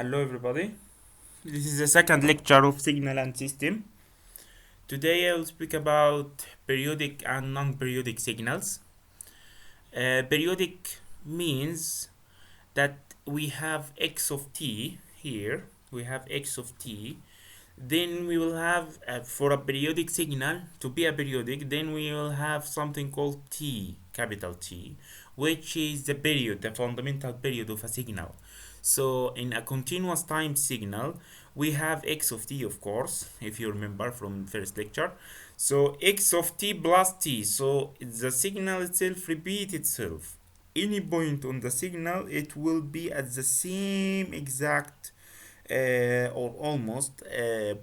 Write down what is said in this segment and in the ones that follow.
Hello everybody. This is the second lecture of Signal and System. Today I will speak about periodic and non-periodic signals. Periodic means that we have x of t here. We have x of t. Then we will have, for a periodic signal to be a periodic, then we will have something called t, capital T, which is the period, the fundamental period of a signal. So in a continuous time signal, we have x of t, of course, if you remember from first lecture. So x of t plus t. So the signal itself repeats itself. Any point on the signal, it will be at the same exact or almost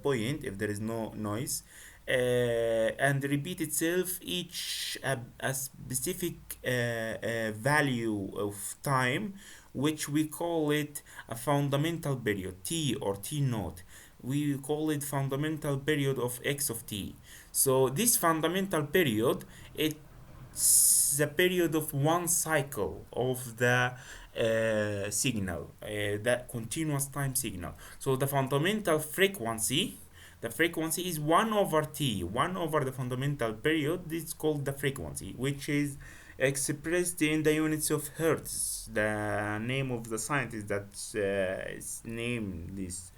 point if there is no noise, and repeat itself each a specific value of time, which we call it a fundamental period t or t naught. We call it fundamental period of x of t. So this fundamental period, it's the period of one cycle of the signal, that continuous time signal. So the fundamental frequency, the frequency is 1 over t, 1 over the fundamental period. This is called the frequency, which is expressed in the units of hertz. The name of the scientist that is named this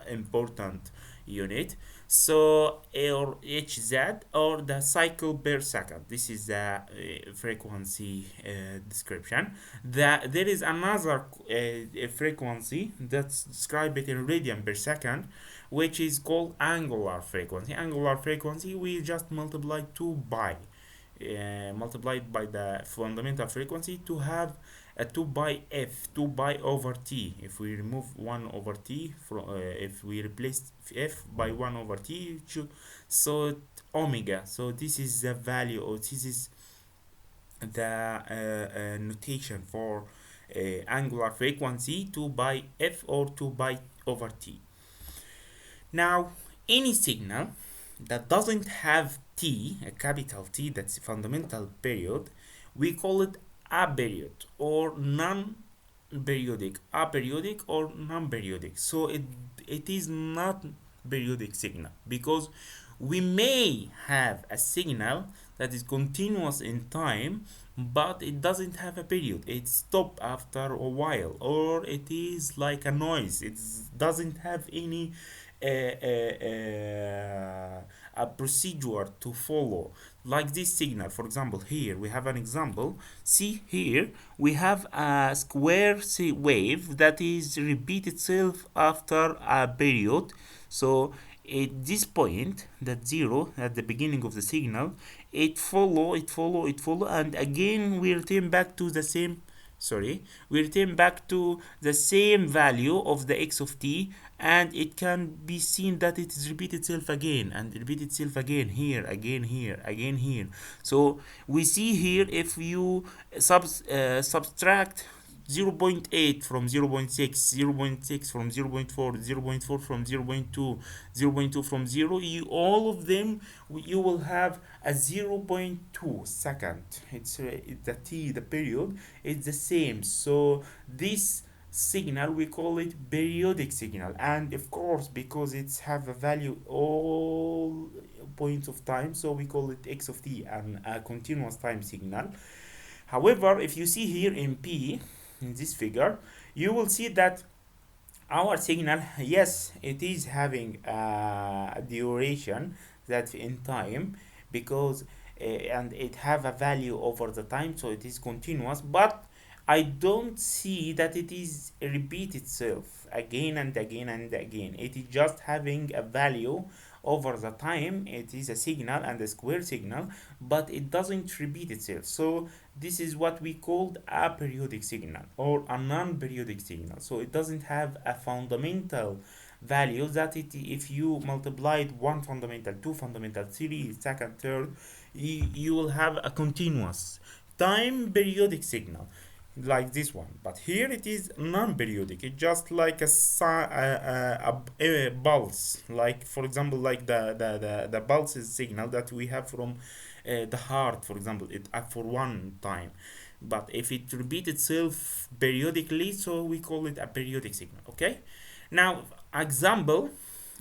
important unit. So or hz, or the cycle per second. This is the frequency description. There is another frequency that's described in radian per second, which is called angular frequency. Angular frequency, we just multiply 2 by multiplied by the fundamental frequency to have a 2 by f, 2 by over t. If we remove 1 over t from if we replace f by 1 over t, so omega. So this is the value, or this is the notation for angular frequency, 2 by f or 2 by over t. Now, any signal that doesn't have t, a capital T, that's a fundamental period, we call it aperiod or non-periodic, aperiodic or non-periodic. So it is not periodic signal, because we may have a signal that is continuous in time, but it doesn't have a period. It stops after a while, or it is like a noise. It doesn't have any a procedure to follow, like this signal. For example, here we have an example. See, here we have a square wave that is repeat itself after a period. So at this point, that zero at the beginning of the signal, it follow, and again we return back to the same, we return back to the same value of the x of t, and it can be seen that it is repeat itself again and repeat itself again, here, again here, again here. So we see here, if you subtract 0.8 from 0.6, 0.6 from 0.4, 0.4 from 0.2, 0.2 from 0, all of them, you will have a 0.2 second. It's the t, the period, it's the same. So this signal, we call it periodic signal, and of course, because it's have a value all points of time, so we call it x of t, and a continuous time signal. However, if you see here in p, in this figure, you will see that our signal, yes, it is having a duration that's in time, because and it have a value over the time, so it is continuous, but I don't see that it is repeat itself again and again and again. It is just having a value over the time. It is a signal and a square signal, but it doesn't repeat itself. So this is what we called a periodic signal or a non-periodic signal. So it doesn't have a fundamental value that if you multiplied one fundamental, two fundamental, three, second, third, you will have a continuous time periodic signal like this one. But here it is non-periodic. It's just like a pulse, like, for example, like the pulses signal that we have from the heart, for example, it for one time. but if it repeats itself periodically, so we call it a periodic signal. Okay. Now, example.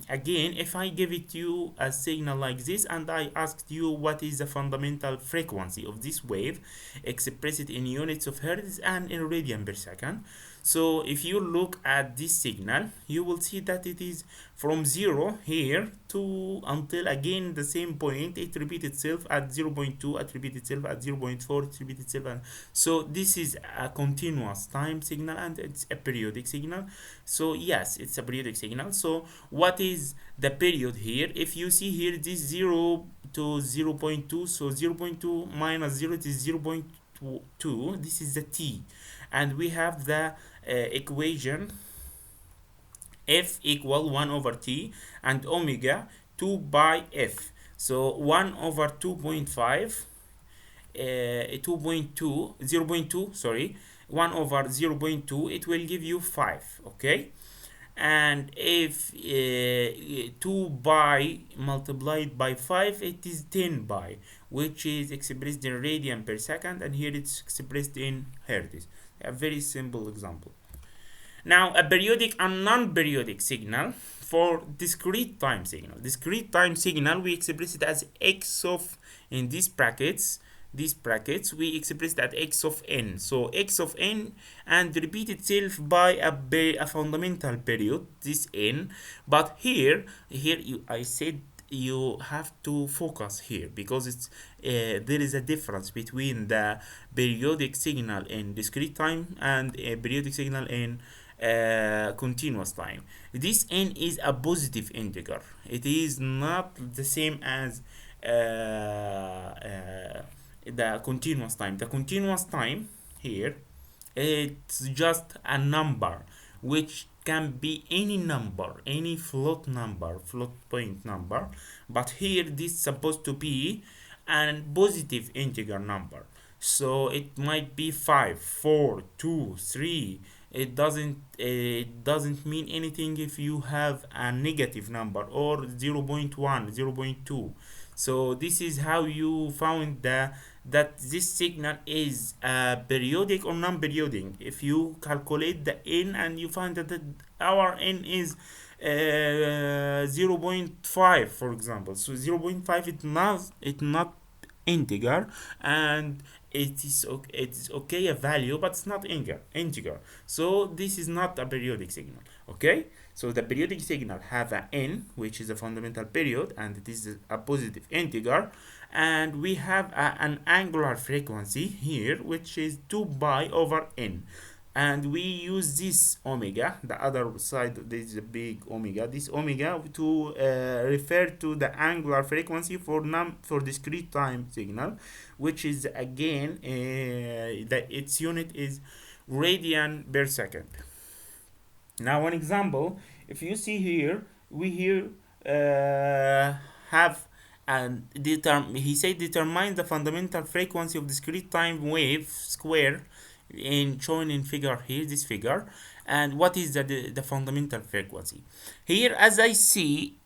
Again, if I give it you a signal like this and I asked you what is the fundamental frequency of this wave, express it in units of hertz and in radian per second. So if you look at this signal, you will see that it is from 0 here to until again the same point. It repeats itself at 0.2, it repeats itself at 0.4, it repeats itself. So this is a continuous time signal and it's a periodic signal. So yes, it's a periodic signal. So what is the period here? If you see here this 0 to 0.2, so 0.2 minus 0 it is 0.2. This is the t, and we have the equation f equal 1 over t and omega 2 by f. So 1 over 2.5 2.2 0.2, sorry, 1 over 0.2, it will give you 5. Okay. And if 2 by multiplied by 5, it is 10 by, which is expressed in radian per second, and here it's expressed in hertz. A very simple example. Now, a periodic and non-periodic signal for discrete time signal. Discrete time signal, we express it as x of, in these brackets, we express that x of n. So x of n, and repeat itself by a fundamental period, this n. But here I said you have to focus here because it's there is a difference between the periodic signal in discrete time and a periodic signal in continuous time. This n is a positive integer. It is not the same as the continuous time. The continuous time here, it's just a number which can be any number, any float number, float point number. But here this is supposed to be a positive integer number. So it might be 5, 4, 2, 3. It doesn't mean anything if you have a negative number, or 0 0.1, 0 0.2. So this is how you found that this signal is periodic or non-periodic. If you calculate the n and you find that our n is 0.5, for example, so 0.5 it not integer, and it's okay a value, but it's not integer. So this is not a periodic signal. Okay. So the periodic signal have a n, which is a fundamental period, and it is a positive integer, and we have an angular frequency here, which is 2 pi over n. And we use this omega, the other side, this is a big omega, this omega, to refer to the angular frequency for discrete time signal, which is again its unit is radian per second. Now, one example, if you see here, we here have and he said determine the fundamental frequency of discrete time wave square in shown in figure here, this figure, and what is the fundamental frequency here. As I see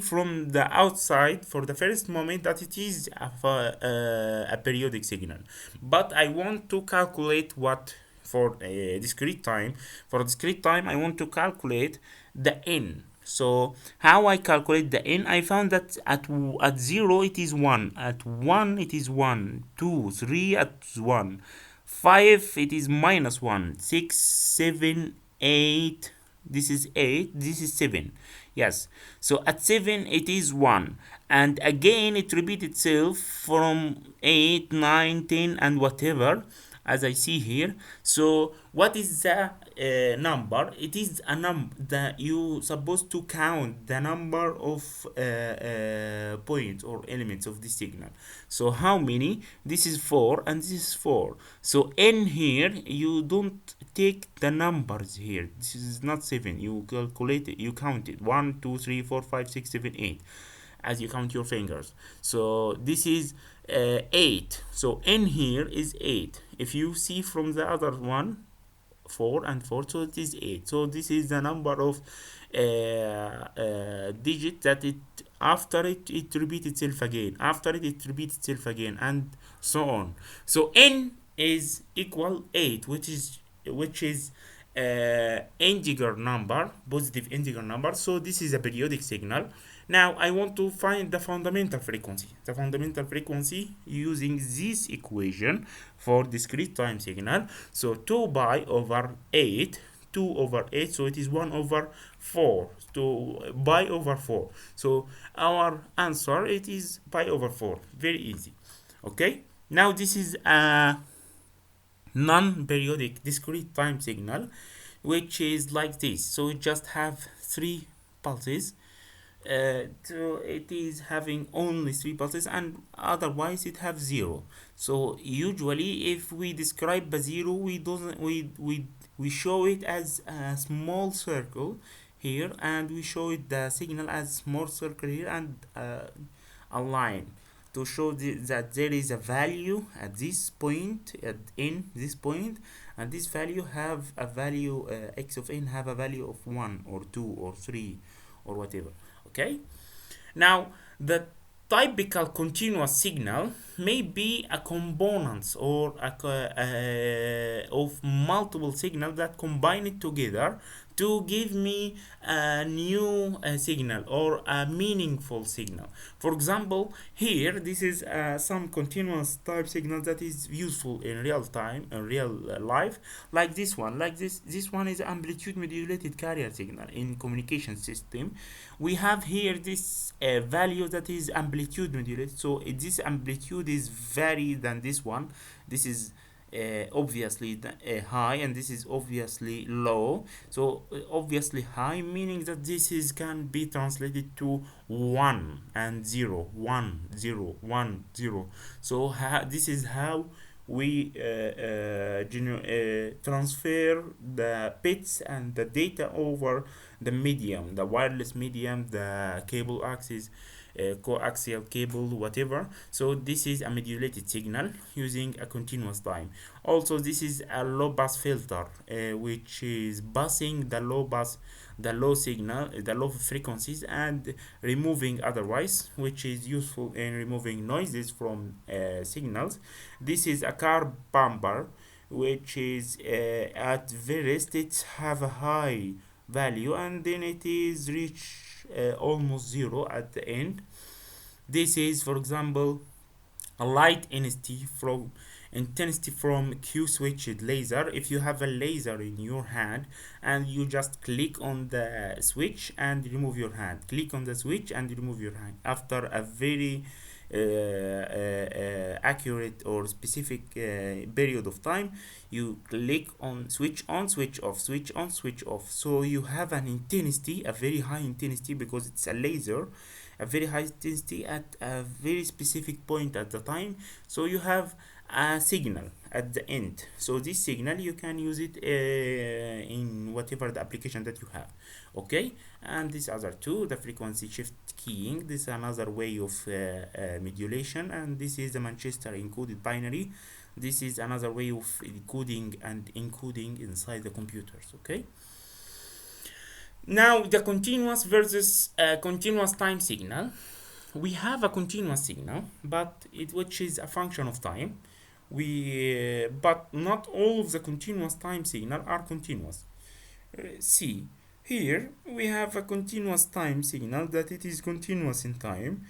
from the outside for the first moment that it is a periodic signal, but I want to calculate what for discrete time. For discrete time, I want to calculate the n. So how I calculate the n? I found that at 0 it is 1, at 1 it is 1, 2, 3 at 1, 5 it is minus 1, 6, 7, 8, this is 8, this is 7. Yes, so at 7 it is 1, and again it repeats itself from 8, 9, 10 and whatever, as I see here. So what is the number? It is a number that you supposed to count the number of points or elements of the signal. So how many? This is 4 and this is 4. So n here, you don't take the numbers here. This is not 7. You calculate it, you count it. 1, 2, 3, 4, 5, 6, 7, 8 as you count your fingers. So this is 8. So n here is 8. If you see from the other one, 4 and 4, so it is 8. So this is the number of digit that it after it repeats itself again, after it repeats itself again, and so on. So n is equal 8, which is integer number, positive integer number. So this is a periodic signal. Now I want to find the fundamental frequency. The fundamental frequency using this equation for discrete time signal. So 2 pi over 8, 2 over 8, so it is 1 over 4, to pi over 4. So our answer, it is pi over 4. Very easy. Okay, now this is a non-periodic discrete time signal, which is like this. So it just have 3 pulses. So it is having only 3 pulses, and otherwise it have 0. So usually if we describe a 0, we show it as a small circle here, and we show it the signal as small circle here, and a line to show that there is a value at this point, in this point, and this value have a value, x of n have a value of 1 or 2 or 3 or whatever. Okay, now the typical continuous signal may be a components or of multiple signals that combine it together to give me a new signal or a meaningful signal. For example, here this is some continuous type signal that is useful in real time, in real life, like this one. Like this one is amplitude modulated carrier signal in communication system. We have here this value that is amplitude modulated. So this amplitude is vary than this one. This is obviously high, and this is obviously low. So obviously high, meaning that this is can be translated to 1 and 0, 1 0 1 0. So this is how we transfer the bits and the data over the medium, the wireless medium, the cable access, coaxial cable, whatever. So this is a modulated signal using a continuous time. Also, this is a low pass filter, which is passing the low signal, the low frequencies, and removing otherwise, which is useful in removing noises from signals. This is a car bumper, which is at first it have a high value, and then it is reach almost 0 at the end. This is, for example, a light intensity from Q switched laser. If you have a laser in your hand and you just click on the switch and remove your hand, click on the switch and remove your hand, after a very accurate or specific period of time, you click on switch on, switch off, switch on, switch off. So you have an intensity, a very high intensity, because it's a laser, a very high intensity at a very specific point at the time. So you have a signal at the end. So this signal you can use it in whatever the application that you have. Okay, and these other two, the frequency shift keying, this is another way of modulation, and this is the Manchester encoded binary. This is another way of decoding and encoding inside the computers. Okay, now the continuous versus continuous time signal. We have a continuous signal, but which is a function of time. But not all of the continuous time signal are continuous. See, here we have a continuous time signal that it is continuous in time.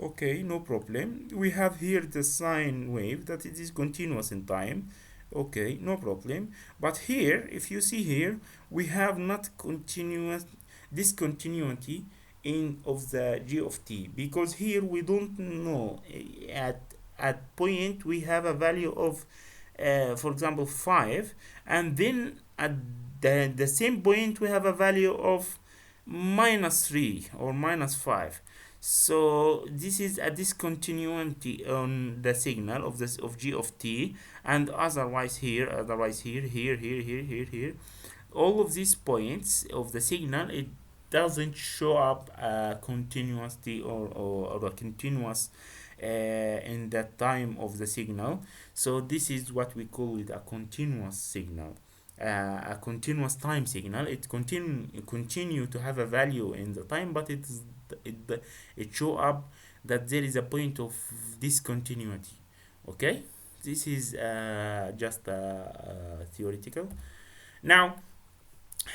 Okay, no problem. We have here the sine wave that it is continuous in time. Okay, no problem. But here, if you see here, we have not continuous discontinuity in of the g of t, because here we don't know at point we have a value of for example 5, and then at the same point we have a value of -3 or -5. So this is a discontinuity on the signal of this of g of t, and otherwise here, here, all of these points of the signal, it doesn't show up a continuity or a continuous in the time of the signal. So this is what we call it a continuous signal, a continuous time signal. It continue to have a value in the time, but it show up that there is a point of discontinuity. Okay, this is just theoretical. Now,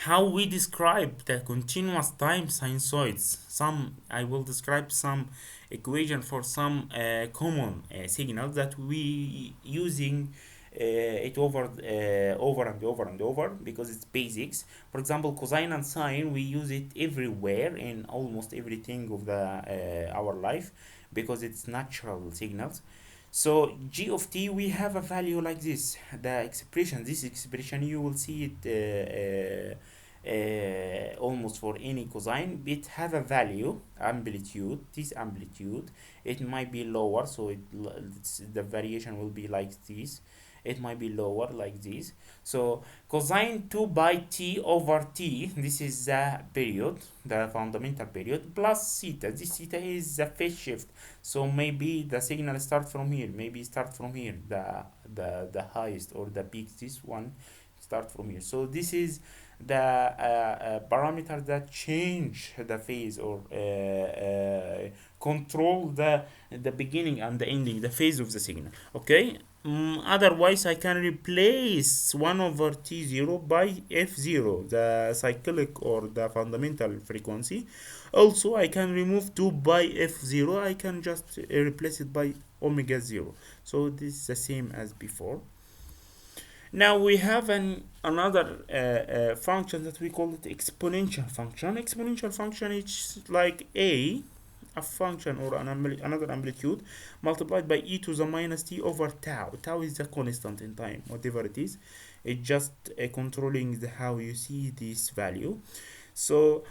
how we describe the continuous time sinusoids. Some I will describe some equation for some common signals that we using it over and over and over because it's basics. For example, cosine and sine, we use it everywhere in almost everything of the our life because it's natural signals. So g of t, we have a value like this. The expression, this expression, you will see it almost for any cosine. It have a value, amplitude. This amplitude, it might be lower, so the variation will be like this. It might be lower like this. So cosine 2 by t over t, this is the period, the fundamental period, plus theta. This theta is the phase shift. So maybe the signal start from here, maybe start from here, the highest or the peak, this one start from here. So this is the parameter that change the phase or control the beginning and the ending, the phase of the signal. Okay. Otherwise, I can replace 1 over t0 by f0, the cyclic or the fundamental frequency. Also, I can remove 2 by f0. I can just replace it by omega 0. So this is the same as before. Now we have another function that we call it exponential function. Exponential function is like a function or another amplitude multiplied by e to the minus t over tau. Tau is the constant in time, whatever it is. It's just controlling how you see this value. So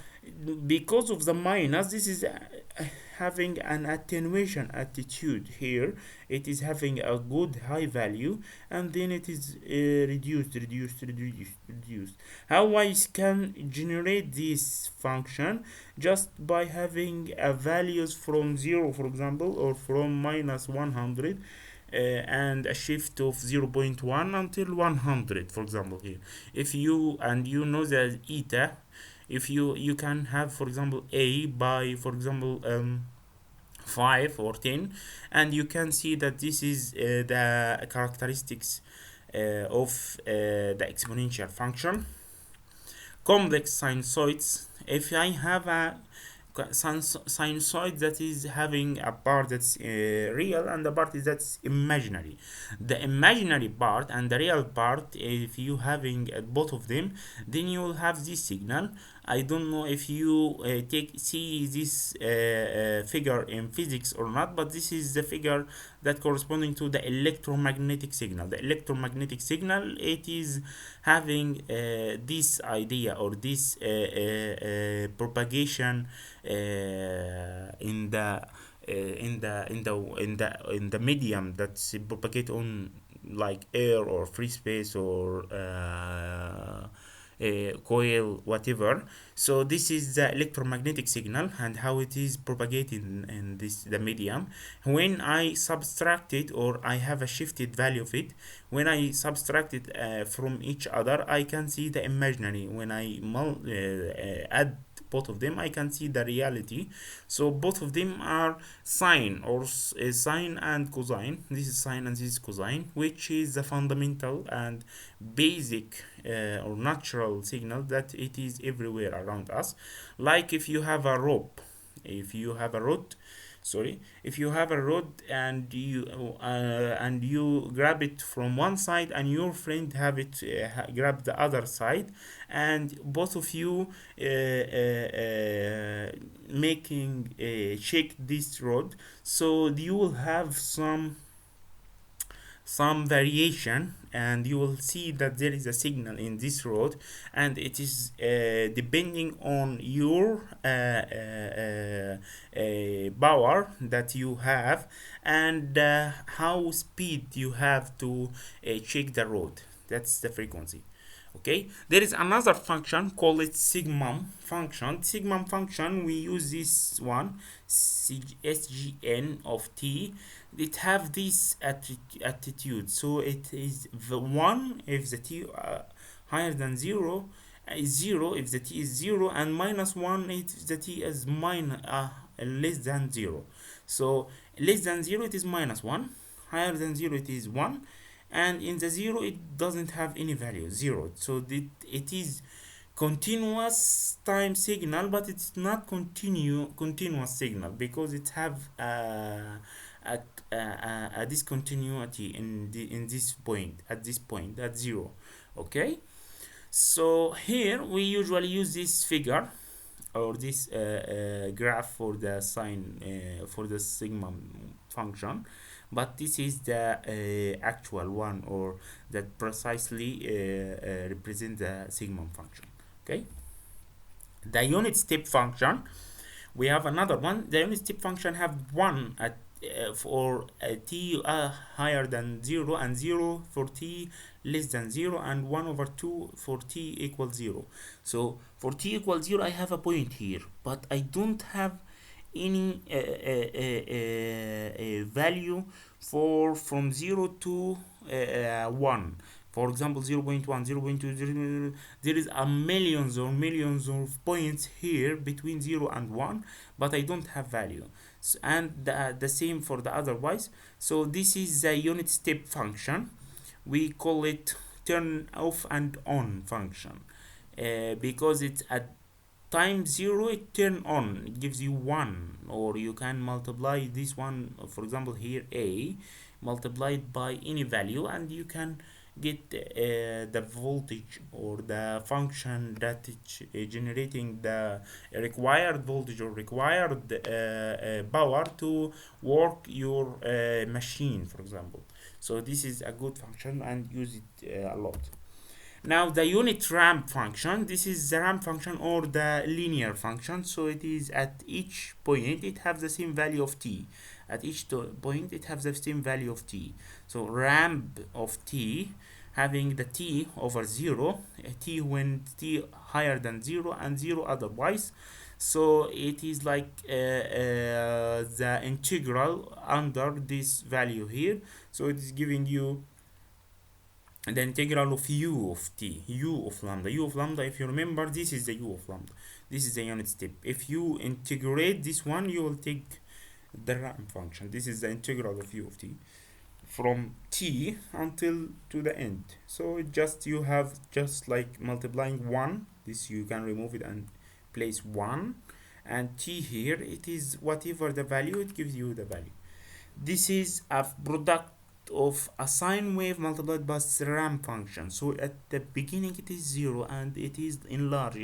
because of the minus, this is having an attenuation attitude here. It is having a good high value, and then it is reduced. How I can generate this function? Just by having values from 0, for example, or from minus 100, and a shift of 0.1 until 100, for example. Here, if you know that eta, if you can have, for example, a by, for example, 5 or 10, and you can see that this is the characteristics of the exponential function. Complex sinusoids, if I have a sinusoid that is having a part that's real and a part that's imaginary. The imaginary part and the real part, if you having both of them, then you will have this signal. I don't know if you see this figure in physics or not, but this is the figure that corresponding to the electromagnetic signal. The electromagnetic signal, it is having this idea or this propagation in the medium that's propagate on, like air or free space or coil, whatever. So this is the electromagnetic signal and how it is propagating in the medium. When I subtract it, or I have a shifted value of it, when I subtract it from each other, I can see the imaginary. When I add both of them, I can see the reality. So both of them are sine or sine and cosine. This is sine and this is cosine, which is the fundamental and basic or natural signal that it is everywhere around us. Like if you have a rope, if you have a rod, if you have a rod and you grab it from one side and your friend have it grab the other side, and both of you making shake this rod, so you will have some variation, and you will see that there is a signal in this rod, and it is depending on your power that you have, and how speed you have to check the rod. That's the frequency. Okay, there is another function called it Sigmum function. Sigmum function, we use this one, SGN of t. It have this attitude. So it is the 1 if the t higher than 0, is 0 if the t is 0, and minus 1 if the t is less than 0. So less than 0, it is minus 1. higher than 0 it is 1, and in the 0 it doesn't have any value, 0. So it is continuous time signal, but it's not continuous signal because it have a discontinuity in this point, at this point, at 0. Okay, so here we usually use this figure or this graph for the sign for the sigma function, but this is the actual one, or that precisely represent the sigma function. Okay, the unit step function, we have another one. The unit step function have one at for t higher than 0, and 0 for t less than 0, and 1 over 2 for t equals 0. So for t equals 0 I have a point here, but I don't have any value for from 0 to 1. For example, 0 0.1, 0 0.2, there is a millions or millions of points here between 0 and 1, but I don't have value. So, and the same for the otherwise. So this is the unit step function. We call it turn off and on function because it's at time 0 it turn on, it gives you 1, or you can multiply this one, for example here a, multiply it by any value, and you can get the voltage or the function that is generating the required voltage or required power to work your machine, for example. So this is a good function and use it a lot. Now the unit ramp function, this is the ramp function or the linear function. So it is at each point it has the same value of t. At each point it has the same value of t. So ramp of t having the t over 0, t when t higher than 0 and 0 otherwise. So it is like the integral under this value here. So it is giving you the integral of u of t, u of lambda. U of lambda, if you remember, this is the u of lambda. This is the unit step. If you integrate this one, you will take the ramp function. This is the integral of u of t from t until to the end. So it just, you have just like multiplying 1. This you can remove it and place 1. And t here, it is whatever the value, it gives you the value. This is a product of a sine wave multiplied by ramp function. So at the beginning it is 0, and it is enlarge,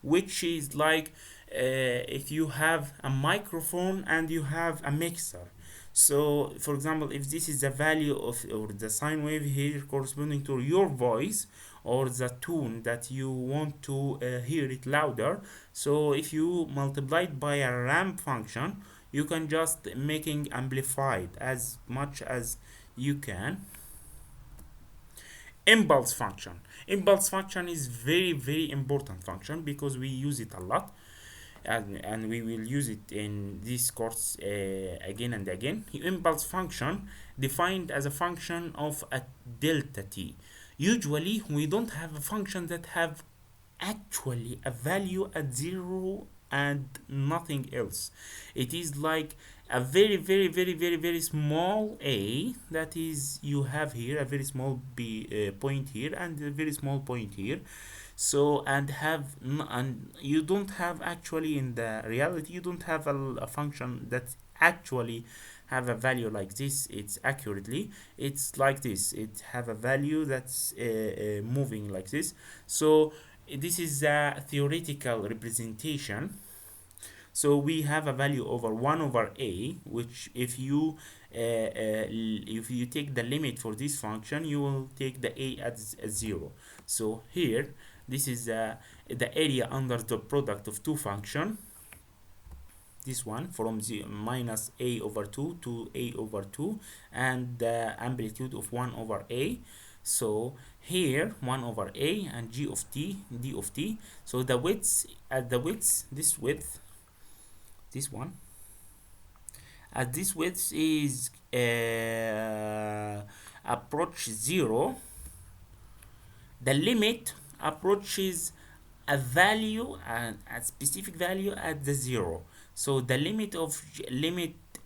which is like if you have a microphone and you have a mixer. So for example, if this is the value of, or the sine wave here corresponding to your voice or the tune that you want to hear it louder, so if you multiply it by a ramp function, you can just making amplified as much as you can. Impulse function. Impulse function is very important function because we use it a lot, and we will use it in this course again and again. Impulse function defined as a function of a delta t. Usually we don't have a function that have actually a value at 0 and nothing else. It is like a very small a, that is, you have here a very small b point here and a very small point here. So and you don't have, actually in the reality, you don't have a function that actually have a value like this. It's accurately, it's like this, it have a value that's moving like this. So this is a theoretical representation. So we have a value over 1 over a, which if you take the limit for this function, you will take the a at 0. So here, this is the area under the product of two function. This one from minus a over 2 to a over 2, and the amplitude of 1 over a. So here 1 over a and g of t, d of t. So the width, at the width, this width, this one, at this width is approach 0. The limit approaches a value, and a specific value at the 0. So the limit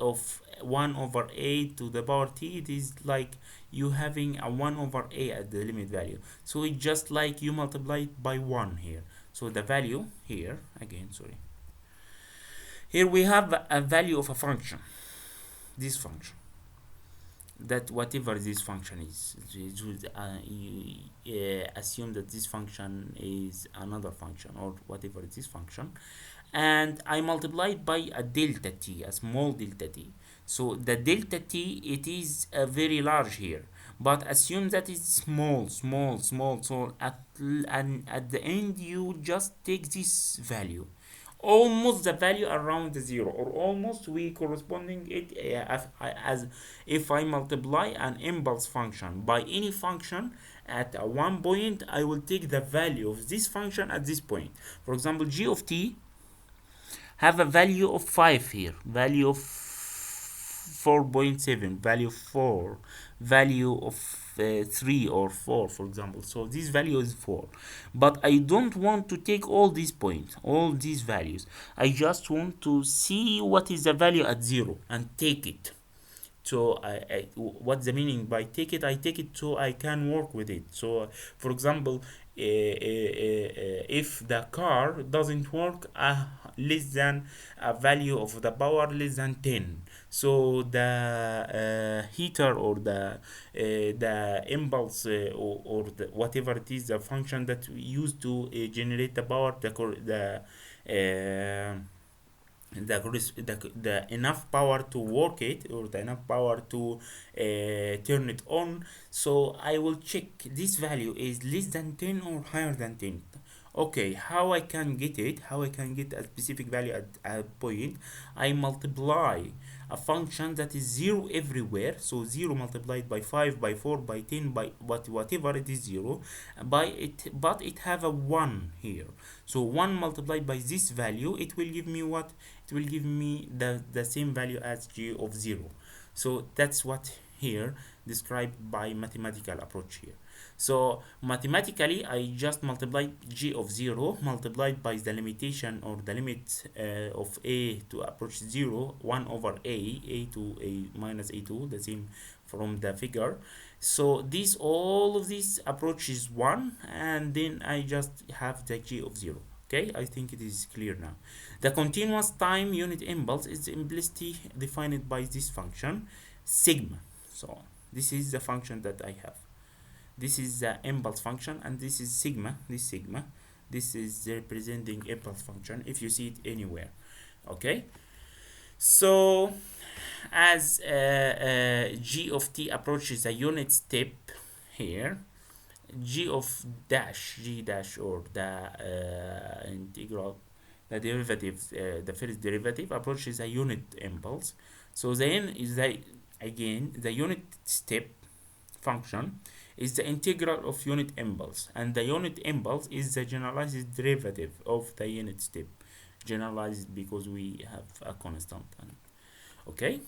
of 1 over a to the power t, it is like you having a 1 over a at the limit value. So it's just like you multiply it by 1 here. So the value here, again, sorry. Here we have a value of a function, this function, that whatever this function is, you assume that this function is another function or whatever this function, and I multiply it by a delta t, a small delta t. So the delta t, it is very large here, but assume that it's small, small, small. So and at the end you just take this value, almost the value around the zero, or almost we corresponding it as if I multiply an impulse function by any function at one point, I will take the value of this function at this point. For example, g of t have a value of 5 here, value of 4.7, value 4, value of 3 or 4, for example. So this value is 4, but I don't want to take all these points, all these values. I just want to see what is the value at 0 and take it. So what's the meaning by take it? I take it so I can work with it. So for example, if the car doesn't work less than a value of the power less than 10, so the heater or the impulse or the, whatever it is, the function that we use to generate the power, the enough power to work it, or the enough power to turn it on. So I will check this value is less than 10 or higher than 10. Okay, how I can get it, how I can get a specific value at a point? I multiply a function that is 0 everywhere, so 0 multiplied by 5, by 4, by 10, by whatever it is 0, by it, but it have a 1 here. So 1 multiplied by this value, it will give me what? It will give me the same value as g of 0. So that's what here described by mathematical approach here. So mathematically, I just multiply g of 0 multiplied by the limitation or the limit of a to approach 0, 1 over a to a minus a2, the same from the figure. So this, all of this approaches 1, and then I just have the g of 0. Okay, I think it is clear now. The continuous time unit impulse is implicitly defined by this function sigma. So this is the function that I have. This is the impulse function, and this is sigma. This is representing impulse function if you see it anywhere. Okay, so as g of t approaches a unit step here, g dash or the integral, the derivative, the first derivative approaches a unit impulse. So then is the unit step function is the integral of unit impulse, and the unit impulse is the generalized derivative of the unit step, generalized because we have a constant. Okay,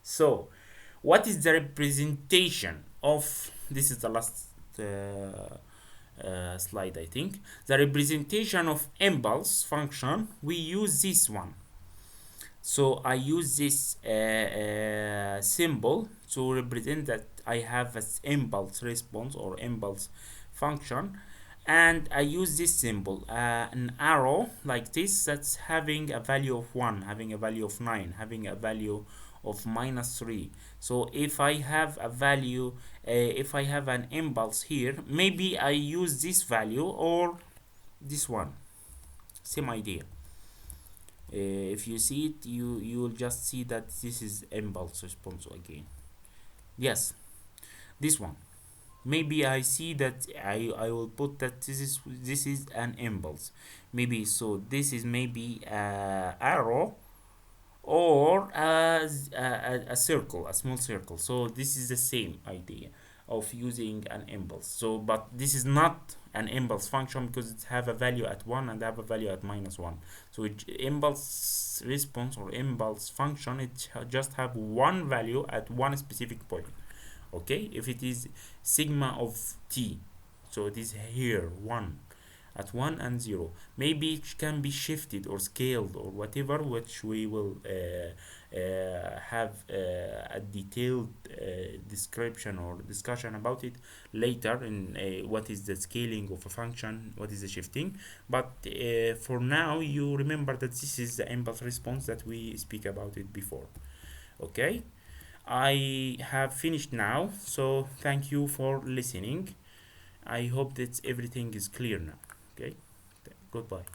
so what is the representation of, this is the last slide, I think. The representation of impulse function, we use this one. So I use this symbol to represent that I have an impulse response or impulse function, and I use this symbol, an arrow like this, that's having a value of 1, having a value of 9, having a value of minus 3. So if I have a value, if I have an impulse here, maybe I use this value or this one, same idea. If you see it, you will just see that this is impulse response again. Yes, this one. Maybe I see that I will put that this is an impulse. Maybe so this is maybe arrow or a circle, a small circle. So this is the same idea of using an impulse. So but this is not an impulse function because it have a value at 1 and have a value at minus 1. So impulse response or impulse function, it just have one value at one specific point. Okay, if it is sigma of t, so it is here 1, at 1 and 0. Maybe it can be shifted or scaled or whatever, which we will have a detailed description or discussion about it later in what is the scaling of a function, what is the shifting. But for now, you remember that this is the impulse response that we speak about it before. Okay, I have finished now, so thank you for listening. I hope that everything is clear now. Okay, goodbye.